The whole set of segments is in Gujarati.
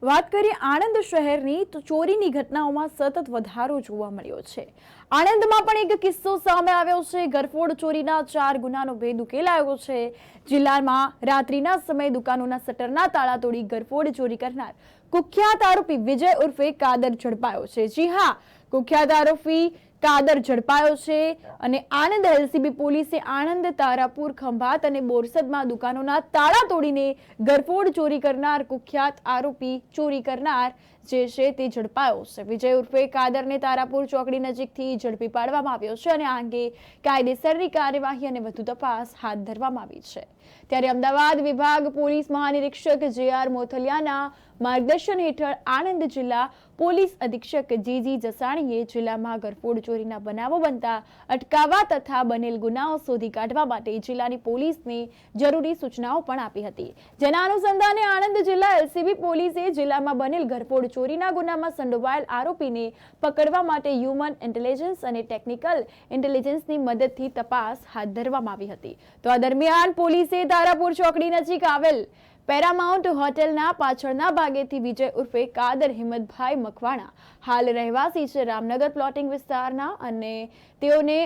વાત કરીએ આણંદ શહેરની તો ચોરીની ઘટનાઓમાં સતત વધારો જોવા મળ્યો છે। આણંદમાં પણ એક કિસ્સો સામે આવ્યો છે। ઘરફોડ ચોરીના 4 ગુનાનો ભેદ ઉકેલાયો છે। જિલ્લામાં રાત્રિના સમયે દુકાનોના શટરના તાળા તોડી ઘરફોડ ચોરી કરનાર કુખ્યાત આરોપી વિજય ઉર્ફે કાદર ઝડપાયો છે। જી હા, કુખ્યાત આરોપી કાદર ઝડપાયો છે અને આણંદ એલસીબી પોલીસે આણંદ, તારાપુર, ખંભાત અને બોરસદમાં દુકાનોના તાળા તોડીને ઘરફોડ ચોરી કરનાર કુખ્યાત આરોપી ચોરી કરનાર જે છે તે ઝડપાયો છે। વિજય ઉર્ફે કાદરને તારાપુર ચોકડી નજીકથી ઝડપી પાડવામાં આવ્યો છે અને આ અંગે કાયદેસરની કાર્યવાહી અને વધુ તપાસ હાથ ધરવામાં આવી છે। ત્યારે અમદાવાદ વિભાગ પોલીસ મહાનિરીક્ષક જે.આર. મોથલિયાના માર્ગદર્શન હેઠળ આણંદ જિલ્લા પોલીસ અધિક્ષક જીજી જસાણીએ જિલ્લામાં ઘરફોડ ચોરીના બનાવો બનતા અટકાવવા તથા બનેલ ગુનાઓ શોધી કાઢવા માટે જિલ્લાની પોલીસને જરૂરી સૂચનાઓ પણ આપી હતી। જેના અનુસંધાને આણંદ જિલ્લા એલસીબી પોલીસે જિલ્લામાં બનેલ ઘરફોડ ચોરીના ગુનામાં સંડોવાયેલ આરોપીને પકડવા માટે હ્યુમન ઇન્ટેલિજન્સ અને ટેકનિકલ ઇન્ટેલિજન્સની મદદથી તપાસ હાથ ધરવામાં આવી હતી। તો આ દરમિયાન પોલીસે તારાપુર ચોકડી નજીક આવેલ પેરામાઉન્ટ હોટેલના પાછળના ભાગેથી વિજય ઉર્ફે કાદર હિંમતભાઈ મકવાણા, હાલ રહેવાસી છે રામનગર પ્લોટિંગ વિસ્તારના, અને તેઓને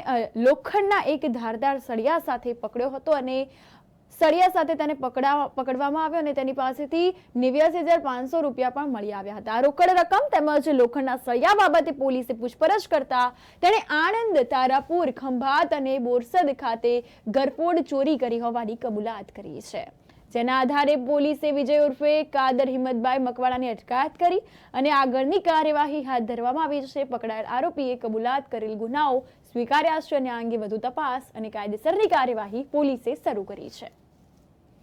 લોખંડના એક ધારદાર સળિયા સાથે પકડ્યો હતો અને સળિયા સાથે તેને પકડવામાં આવ્યો અને તેની પાસેથી 89,500 રૂપિયા પણ મળી આવ્યા હતા। રોકડ રકમ તેમજ લોખંડના સળિયા બાબતે પોલીસે પૂછપરછ કરતા તેણે આણંદ, તારાપુર, ખંભાત અને બોરસદ ખાતે ઘરફોડ ચોરી કરી હોવાની કબૂલાત કરી છે। જેના આધારે પોલીસે વિજય ઉર્ફે કાદર હિંમતભાઈ મકવાણાની અટકાયત કરી અને આગળની કાર્યવાહી હાથ ધરવામાં આવી છે। પકડાયેલ આરોપીએ કબૂલાત કરેલ ગુનાઓ સ્વીકાર્યા છે અને આ અંગે વધુ તપાસ અને કાયદેસરની કાર્યવાહી પોલીસે શરૂ કરી છે।